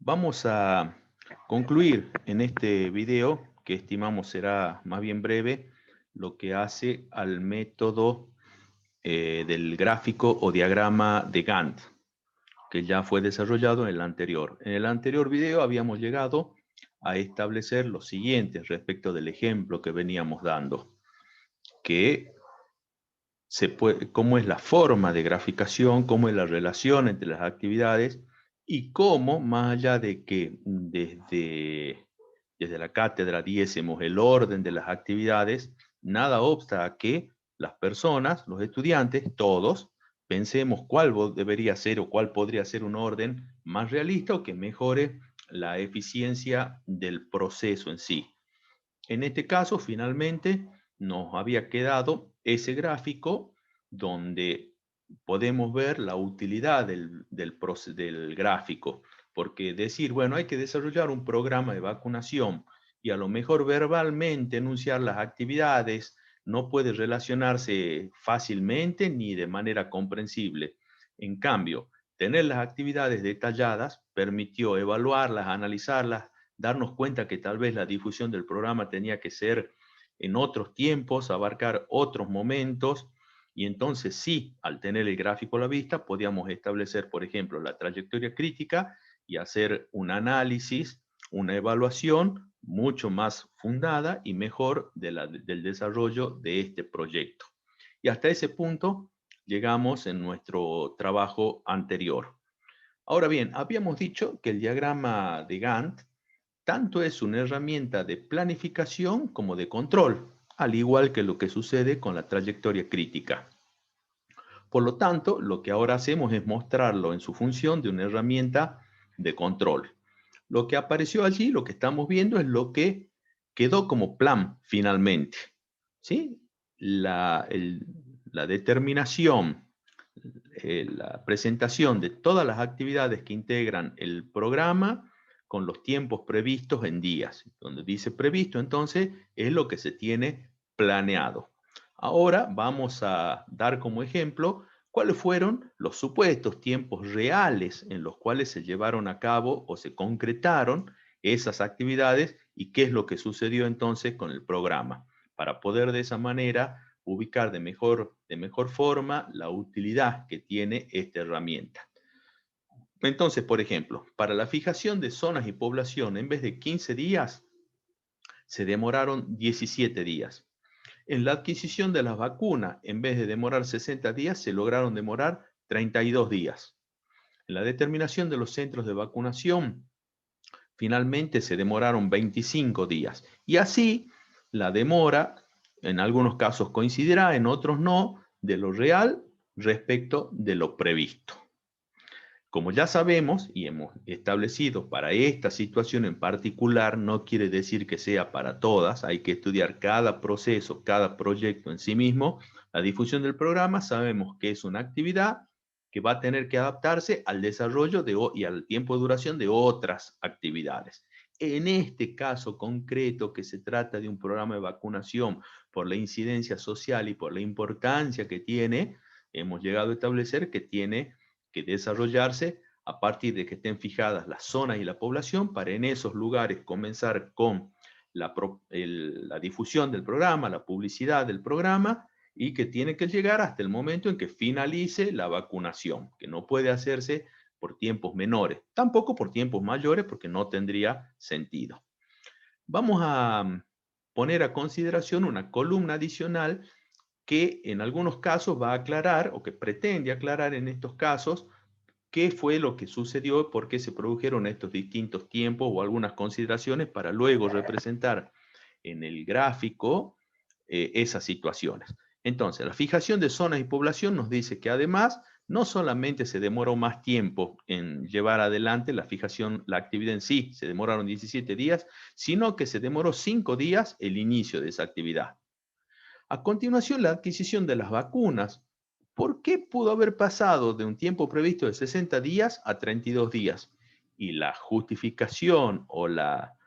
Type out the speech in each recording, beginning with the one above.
Vamos a concluir en este video, que estimamos será más bien breve, lo que hace al método del gráfico o diagrama de Gantt, que ya fue desarrollado en el anterior. En el anterior video habíamos llegado a establecer lo siguiente respecto del ejemplo que veníamos dando, que cómo es la forma de graficación, cómo es la relación entre las actividades y cómo, más allá de que desde la cátedra diésemos el orden de las actividades, nada obsta a que las personas, los estudiantes, todos, pensemos cuál debería ser o cuál podría ser un orden más realista o que mejore la eficiencia del proceso en sí. En este caso, finalmente, nos había quedado ese gráfico donde podemos ver la utilidad del gráfico, porque decir, bueno, hay que desarrollar un programa de vacunación y a lo mejor verbalmente enunciar las actividades no puede relacionarse fácilmente ni de manera comprensible. En cambio, tener las actividades detalladas permitió evaluarlas, analizarlas, darnos cuenta que tal vez la difusión del programa tenía que ser en otros tiempos, abarcar otros momentos, y entonces sí, al tener el gráfico a la vista, podíamos establecer, por ejemplo, la trayectoria crítica y hacer un análisis, una evaluación mucho más fundada y mejor del desarrollo de este proyecto. Y hasta ese punto llegamos en nuestro trabajo anterior. Ahora bien, habíamos dicho que el diagrama de Gantt tanto es una herramienta de planificación como de control, al igual que lo que sucede con la trayectoria crítica. Por lo tanto, lo que ahora hacemos es mostrarlo en su función de una herramienta de control. Lo que apareció allí, lo que estamos viendo, es lo que quedó como plan finalmente. ¿Sí? La determinación, la presentación de todas las actividades que integran el programa con los tiempos previstos en días. Donde dice previsto, entonces, es lo que se tiene planeado. Ahora vamos a dar como ejemplo cuáles fueron los supuestos tiempos reales en los cuales se llevaron a cabo o se concretaron esas actividades y qué es lo que sucedió entonces con el programa, para poder de esa manera ubicar de mejor forma la utilidad que tiene esta herramienta. Entonces, por ejemplo, para la fijación de zonas y población, en vez de 15 días, se demoraron 17 días. En la adquisición de las vacunas, en vez de demorar 60 días, se lograron demorar 32 días. En la determinación de los centros de vacunación, finalmente se demoraron 25 días. Y así, la demora, en algunos casos coincidirá, en otros no, de lo real respecto de lo previsto. Como ya sabemos y hemos establecido, para esta situación en particular no quiere decir que sea para todas, hay que estudiar cada proceso, cada proyecto en sí mismo. La difusión del programa sabemos que es una actividad que va a tener que adaptarse al desarrollo y al tiempo de duración de otras actividades. En este caso concreto, que se trata de un programa de vacunación por la incidencia social y por la importancia que tiene, hemos llegado a establecer que tiene que desarrollarse a partir de que estén fijadas las zonas y la población para en esos lugares comenzar con la difusión del programa, la publicidad del programa, y que tiene que llegar hasta el momento en que finalice la vacunación, que no puede hacerse por tiempos menores, tampoco por tiempos mayores, porque no tendría sentido. Vamos a poner a consideración una columna adicional que en algunos casos va a aclarar, o que pretende aclarar en estos casos, qué fue lo que sucedió, por qué se produjeron estos distintos tiempos o algunas consideraciones para luego representar en el gráfico esas situaciones. Entonces, la fijación de zonas y población nos dice que además no solamente se demoró más tiempo en llevar adelante la fijación, la actividad en sí, se demoraron 17 días, sino que se demoró 5 días el inicio de esa actividad. A continuación, la adquisición de las vacunas. ¿Por qué pudo haber pasado de un tiempo previsto de 60 días a 32 días? Y la justificación o la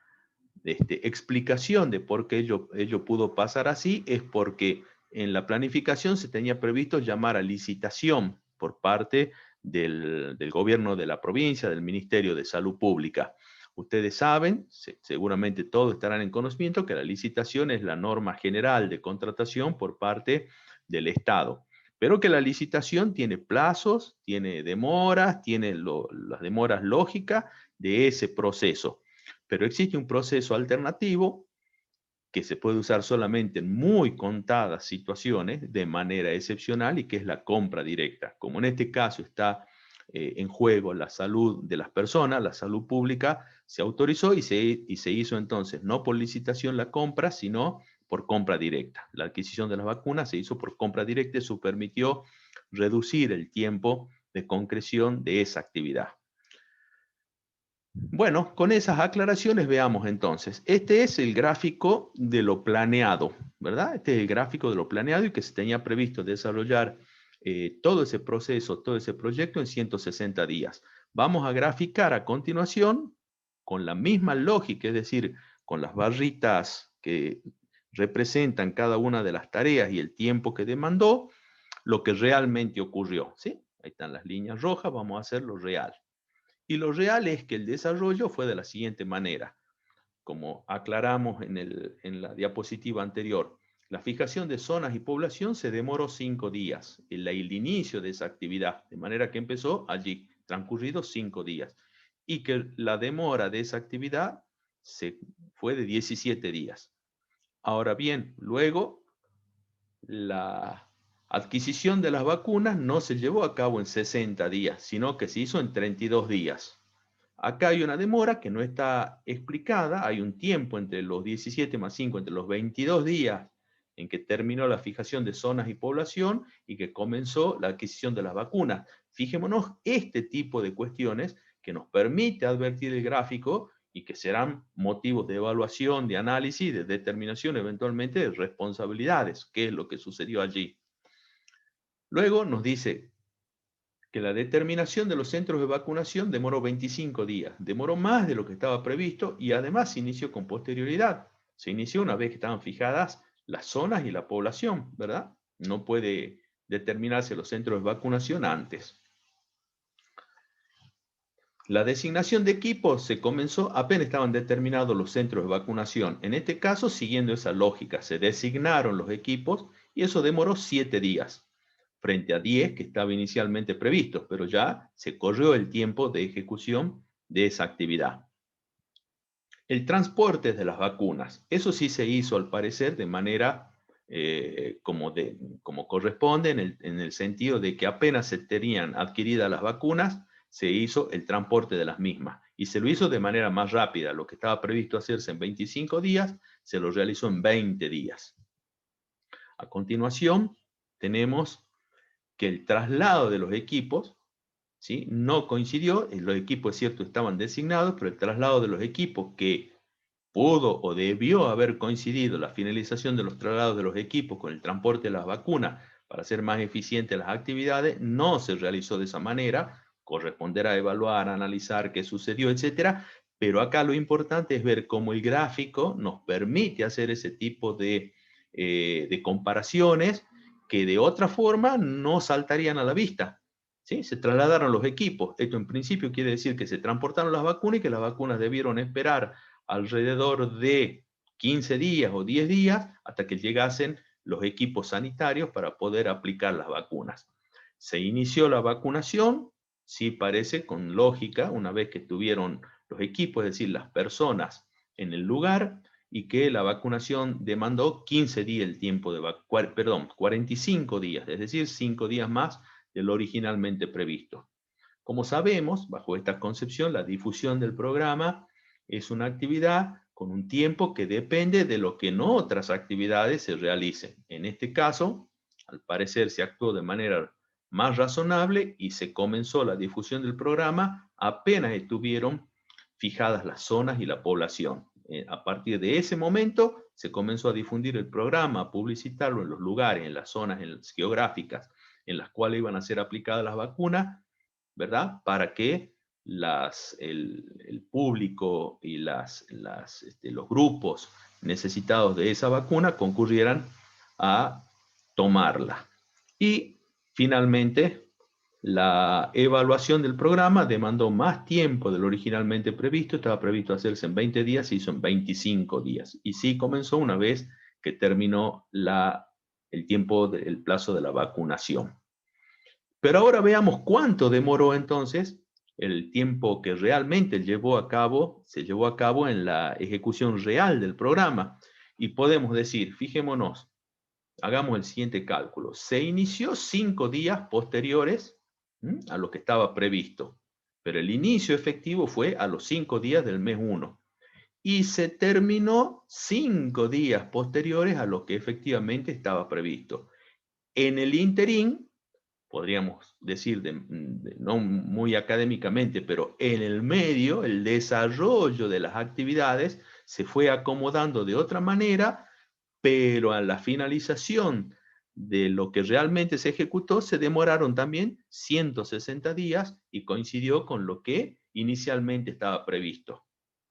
explicación de por qué ello pudo pasar así es porque en la planificación se tenía previsto llamar a licitación por parte del gobierno de la provincia, del Ministerio de Salud Pública. Ustedes saben, seguramente todos estarán en conocimiento, que la licitación es la norma general de contratación por parte del Estado, pero que la licitación tiene plazos, tiene demoras, tiene las demoras lógicas de ese proceso. Pero existe un proceso alternativo que se puede usar solamente en muy contadas situaciones de manera excepcional y que es la compra directa. Como en este caso está en juego la salud de las personas, la salud pública, se autorizó y se hizo entonces no por licitación la compra, sino por compra directa. La adquisición de las vacunas se hizo por compra directa y eso permitió reducir el tiempo de concreción de esa actividad. Bueno, con esas aclaraciones veamos entonces. Este es el gráfico de lo planeado, ¿verdad? Este es el gráfico de lo planeado y que se tenía previsto desarrollar todo ese proceso, todo ese proyecto en 160 días. Vamos a graficar a continuación con la misma lógica, es decir, con las barritas que representan cada una de las tareas y el tiempo que demandó, lo que realmente ocurrió, ¿sí? Ahí están las líneas rojas, vamos a hacer lo real. Y lo real es que el desarrollo fue de la siguiente manera. Como aclaramos en la diapositiva anterior, la fijación de zonas y población se demoró 5 días, el inicio de esa actividad, de manera que empezó allí, transcurridos 5 días, y que la demora de esa actividad fue de 17 días. Ahora bien, luego la adquisición de las vacunas no se llevó a cabo en 60 días, sino que se hizo en 32 días. Acá hay una demora que no está explicada, hay un tiempo entre los 17 más 5, entre los 22 días en que terminó la fijación de zonas y población y que comenzó la adquisición de las vacunas. Fijémonos este tipo de cuestiones que nos permite advertir el gráfico y que serán motivos de evaluación, de análisis, de determinación eventualmente de responsabilidades, qué es lo que sucedió allí. Luego nos dice que la determinación de los centros de vacunación demoró 25 días, demoró más de lo que estaba previsto y además se inició con posterioridad. Se inició una vez que estaban fijadas las zonas y la población, ¿verdad? No puede determinarse los centros de vacunación antes. La designación de equipos se comenzó apenas estaban determinados los centros de vacunación. En este caso, siguiendo esa lógica, se designaron los equipos y eso demoró 7 días, frente a 10 que estaba inicialmente previsto, pero ya se corrió el tiempo de ejecución de esa actividad. El transporte de las vacunas, eso sí se hizo al parecer de manera como corresponde en el sentido de que apenas se tenían adquiridas las vacunas, se hizo el transporte de las mismas y se lo hizo de manera más rápida. Lo que estaba previsto hacerse en 25 días, se lo realizó en 20 días. A continuación, tenemos que el traslado de los equipos, ¿sí?, no coincidió. Los equipos, es cierto, estaban designados, pero el traslado de los equipos que pudo o debió haber coincidido la finalización de los traslados de los equipos con el transporte de las vacunas para hacer más eficientes las actividades, no se realizó de esa manera. Corresponderá evaluar, analizar qué sucedió, etcétera. Pero acá lo importante es ver cómo el gráfico nos permite hacer ese tipo de comparaciones que de otra forma no saltarían a la vista. ¿Sí? Se trasladaron los equipos. Esto en principio quiere decir que se transportaron las vacunas y que las vacunas debieron esperar alrededor de 15 días o 10 días hasta que llegasen los equipos sanitarios para poder aplicar las vacunas. Se inició la vacunación, sí parece con lógica, una vez que tuvieron los equipos, es decir, las personas en el lugar, y que la vacunación demandó 15 días el tiempo de 45 días, es decir, 5 días más de lo originalmente previsto. Como sabemos, bajo esta concepción, la difusión del programa es una actividad con un tiempo que depende de lo que en otras actividades se realicen. En este caso, al parecer se actuó de manera más razonable y se comenzó la difusión del programa apenas estuvieron fijadas las zonas y la población. A partir de ese momento se comenzó a difundir el programa, a publicitarlo en los lugares, en las zonas geográficas en las cuales iban a ser aplicadas las vacunas, ¿verdad? Para que el público y los grupos necesitados de esa vacuna concurrieran a tomarla. Y finalmente, La evaluación del programa demandó más tiempo de lo originalmente previsto. Estaba previsto hacerse en 20 días, se hizo en 25 días. Y sí comenzó una vez que terminó el plazo de la vacunación. Pero ahora veamos cuánto demoró entonces el tiempo que realmente se llevó a cabo en la ejecución real del programa. Y podemos decir, fijémonos, hagamos el siguiente cálculo. Se inició 5 días posteriores a lo que estaba previsto, pero el inicio efectivo fue a los 5 días del mes 1. Y se terminó 5 días posteriores a lo que efectivamente estaba previsto. En el interín, podríamos decir, no muy académicamente, pero en el medio, el desarrollo de las actividades se fue acomodando de otra manera, pero a la finalización de lo que realmente se ejecutó se demoraron también 160 días y coincidió con lo que inicialmente estaba previsto.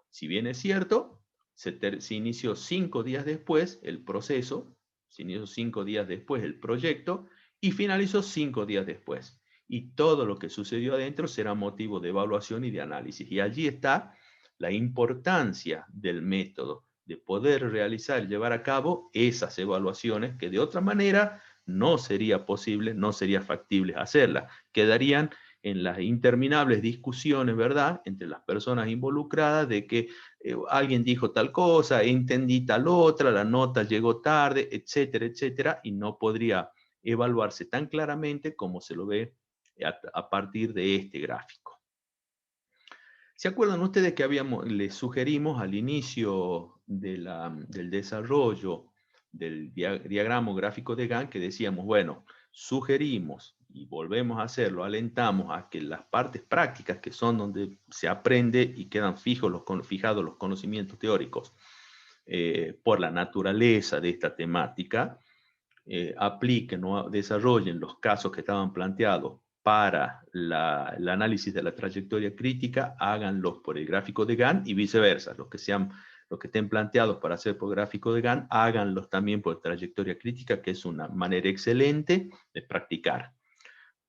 Si bien es cierto, se inició 5 días después el proceso, se inició 5 días después el proyecto y finalizó 5 días después. Y todo lo que sucedió adentro será motivo de evaluación y de análisis. Y allí está la importancia del método, de poder realizar, llevar a cabo esas evaluaciones que de otra manera no sería posible, no sería factible hacerlas. Quedarían en las interminables discusiones, ¿verdad?, entre las personas involucradas de que alguien dijo tal cosa, entendí tal otra, la nota llegó tarde, etcétera, etcétera, y no podría evaluarse tan claramente como se lo ve a partir de este gráfico. ¿Se acuerdan ustedes que les sugerimos al inicio del desarrollo del diagrama gráfico de Gantt que decíamos, bueno, sugerimos y volvemos a hacerlo, alentamos a que las partes prácticas, que son donde se aprende y quedan fijados los conocimientos teóricos por la naturaleza de esta temática, apliquen o desarrollen los casos que estaban planteados para el análisis de la trayectoria crítica, háganlos por el gráfico de Gantt y viceversa. Los que estén planteados para hacer por gráfico de Gantt, háganlos también por trayectoria crítica, que es una manera excelente de practicar.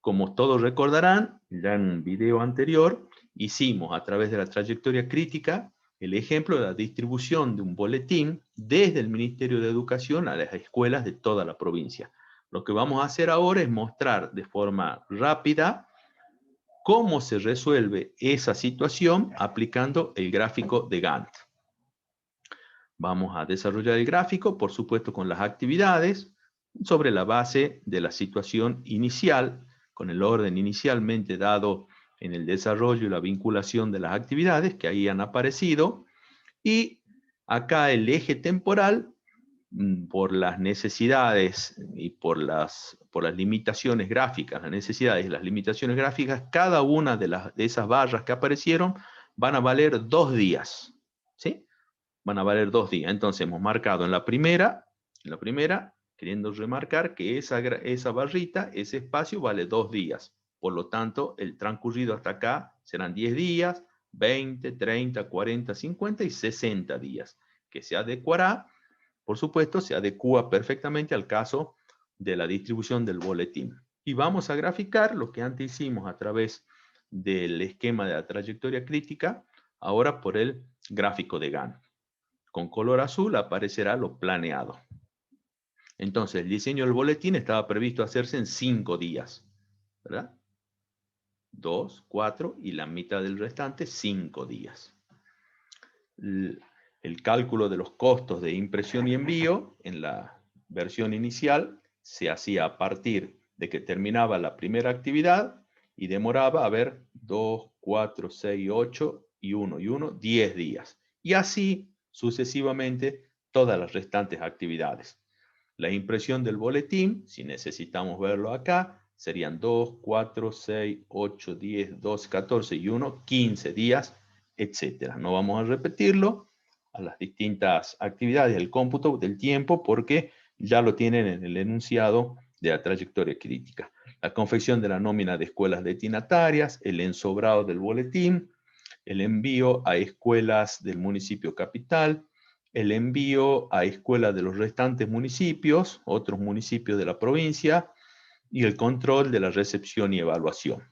Como todos recordarán, ya en un video anterior, hicimos a través de la trayectoria crítica el ejemplo de la distribución de un boletín desde el Ministerio de Educación a las escuelas de toda la provincia. Lo que vamos a hacer ahora es mostrar de forma rápida cómo se resuelve esa situación aplicando el gráfico de Gantt. Vamos a desarrollar el gráfico, por supuesto, con las actividades, sobre la base de la situación inicial, con el orden inicialmente dado en el desarrollo y la vinculación de las actividades que ahí han aparecido. Y acá el eje temporal, por las necesidades y por las limitaciones gráficas, las necesidades y las limitaciones gráficas, cada una de esas barras que aparecieron van a valer 2 días, ¿sí? Van a valer 2 días. Entonces hemos marcado en la primera, queriendo remarcar que esa barrita, ese espacio vale 2 días. Por lo tanto, el transcurrido hasta acá serán 10 días, 20, 30, 40, 50 y 60 días, que se adecuará, por supuesto, se adecua perfectamente al caso de la distribución del boletín. Y vamos a graficar lo que antes hicimos a través del esquema de la trayectoria crítica, ahora por el gráfico de Gantt. Con color azul aparecerá lo planeado. Entonces, el diseño del boletín estaba previsto hacerse en 5 días, ¿verdad? 2, 4 y la mitad del restante, 5 días. El cálculo de los costos de impresión y envío en la versión inicial se hacía a partir de que terminaba la primera actividad y demoraba, a ver, 2, 4, 6, 8 y 1, 10 días. Y así sucesivamente todas las restantes actividades. La impresión del boletín, si necesitamos verlo acá, serían 2, 4, 6, 8, 10, 12, 14 y 1, 15 días, etc. No vamos a repetirlo a las distintas actividades del cómputo del tiempo porque ya lo tienen en el enunciado de la trayectoria crítica. La confección de la nómina de escuelas destinatarias, el ensobrado del boletín, el envío a escuelas del municipio capital, el envío a escuelas de los restantes municipios, otros municipios de la provincia, y el control de la recepción y evaluación.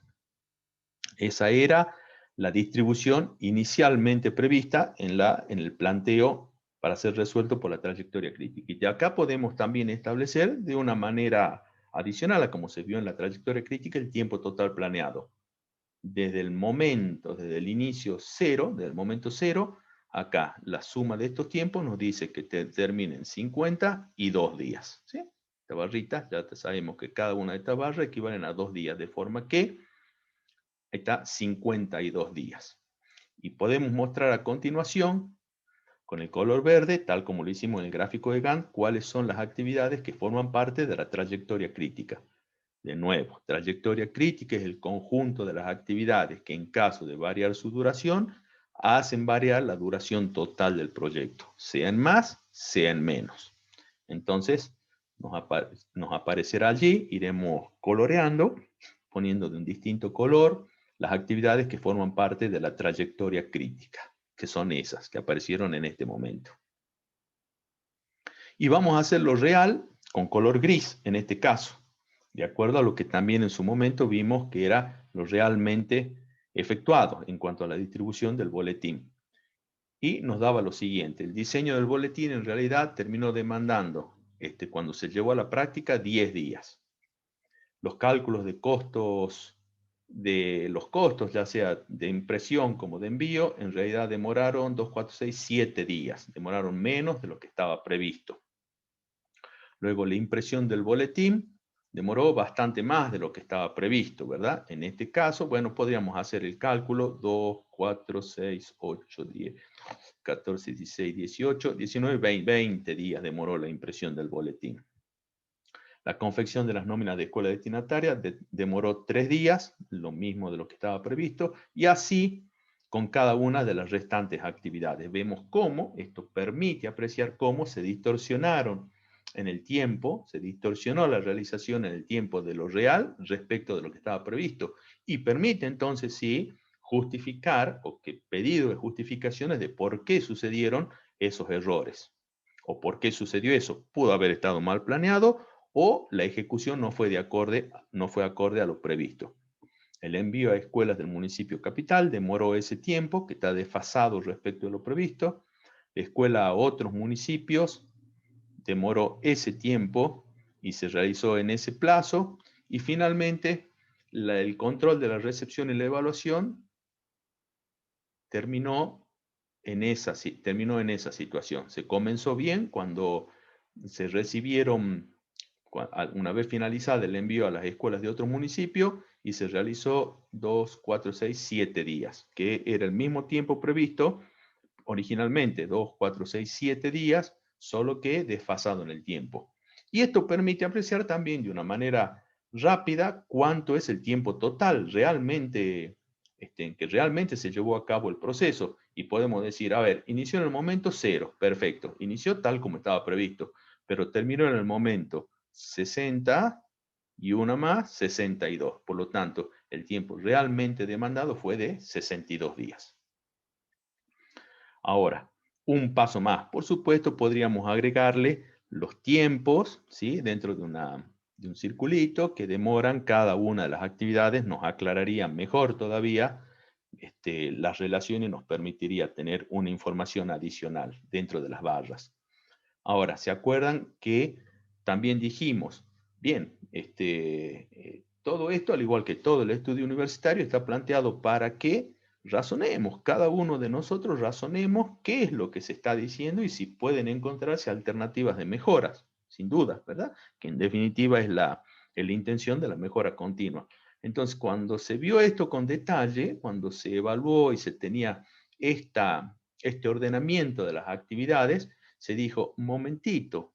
Esa era la distribución inicialmente prevista en el planteo para ser resuelto por la trayectoria crítica. Y de acá podemos también establecer de una manera adicional a como se vio en la trayectoria crítica el tiempo total planeado. Desde el inicio cero, desde el momento cero, acá la suma de estos tiempos nos dice que termina en 50 y 2 días. ¿Sí? Esta barrita, ya sabemos que cada una de estas barras equivalen a 2 días, de forma que está 52 días. Y podemos mostrar a continuación, con el color verde, tal como lo hicimos en el gráfico de Gantt, cuáles son las actividades que forman parte de la trayectoria crítica. De nuevo, trayectoria crítica es el conjunto de las actividades que en caso de variar su duración, hacen variar la duración total del proyecto, sea en más, sea en menos. Entonces, nos aparecerá allí, iremos coloreando, poniendo de un distinto color las actividades que forman parte de la trayectoria crítica, que son esas que aparecieron en este momento. Y vamos a hacerlo real con color gris, en este caso, de acuerdo a lo que también en su momento vimos que era lo realmente efectuado en cuanto a la distribución del boletín. Y nos daba lo siguiente: el diseño del boletín en realidad terminó demandando, cuando se llevó a la práctica, 10 días. Los cálculos de los costos, ya sea de impresión como de envío, en realidad demoraron 2, 4, 6, 7 días. Demoraron menos de lo que estaba previsto. Luego la impresión del boletín demoró bastante más de lo que estaba previsto, ¿verdad? En este caso, bueno, podríamos hacer el cálculo: 2, 4, 6, 8, 10, 14, 16, 18, 19, 20 días demoró la impresión del boletín. La confección de las nóminas de escuela destinataria demoró 3 días, lo mismo de lo que estaba previsto, y así con cada una de las restantes actividades. Vemos cómo esto permite apreciar cómo se distorsionaron en el tiempo, se distorsionó la realización en el tiempo de lo real respecto de lo que estaba previsto, y permite entonces sí justificar, o que pedido de justificaciones de por qué sucedieron esos errores, o por qué sucedió eso. Pudo haber estado mal planeado, o la ejecución no fue acorde a lo previsto. El envío a escuelas del municipio capital demoró ese tiempo, que está desfasado respecto a lo previsto. La escuela a otros municipios demoró ese tiempo y se realizó en ese plazo. Y finalmente, el control de la recepción y la evaluación terminó en esa situación. Se comenzó bien cuando se recibieron, una vez finalizada el envío a las escuelas de otro municipio, y se realizó 2, 4, 6, 7 días, que era el mismo tiempo previsto originalmente, 2, 4, 6, 7 días, solo que desfasado en el tiempo. Y esto permite apreciar también de una manera rápida cuánto es el tiempo total realmente, en que realmente se llevó a cabo el proceso. Y podemos decir, a ver, inició en el momento 0, perfecto, inició tal como estaba previsto, pero terminó en el momento 60 y una más, 62. Por lo tanto, el tiempo realmente demandado fue de 62 días. Ahora, un paso más. Por supuesto, podríamos agregarle los tiempos, ¿sí?, dentro de un circulito que demoran cada una de las actividades. Nos aclararía mejor todavía las relaciones y nos permitiría tener una información adicional dentro de las barras. Ahora, ¿se acuerdan que también dijimos, bien, todo esto, al igual que todo el estudio universitario, está planteado para que razonemos, cada uno de nosotros razonemos qué es lo que se está diciendo y si pueden encontrarse alternativas de mejoras, sin duda, ¿verdad? Que en definitiva es la intención de la mejora continua. Entonces, cuando se vio esto con detalle, cuando se evaluó y se tenía este ordenamiento de las actividades, se dijo, momentito,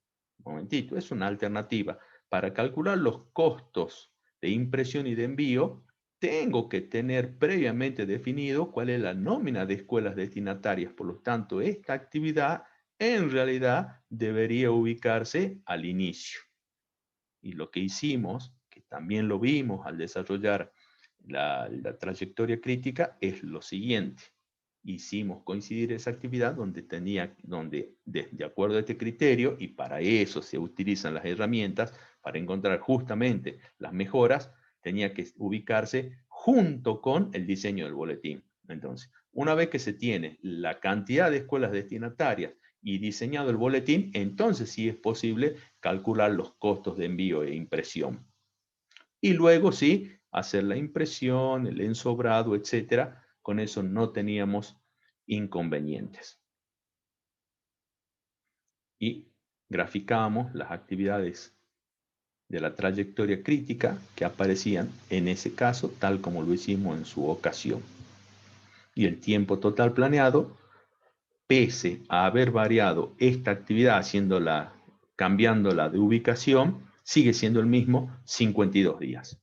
es una alternativa. Para calcular los costos de impresión y de envío, tengo que tener previamente definido cuál es la nómina de escuelas destinatarias. Por lo tanto, esta actividad en realidad debería ubicarse al inicio. Y lo que hicimos, que también lo vimos al desarrollar la trayectoria crítica, es lo siguiente. Hicimos coincidir esa actividad donde de acuerdo a este criterio, y para eso se utilizan las herramientas, para encontrar justamente las mejoras, tenía que ubicarse junto con el diseño del boletín. Entonces, una vez que se tiene la cantidad de escuelas destinatarias y diseñado el boletín, entonces sí es posible calcular los costos de envío e impresión. Y luego sí, hacer la impresión, el ensobrado, etcétera. Con eso no teníamos inconvenientes. Y graficábamos las actividades de la trayectoria crítica que aparecían en ese caso, tal como lo hicimos en su ocasión. Y el tiempo total planeado, pese a haber variado esta actividad, cambiándola de ubicación, sigue siendo el mismo, 52 días.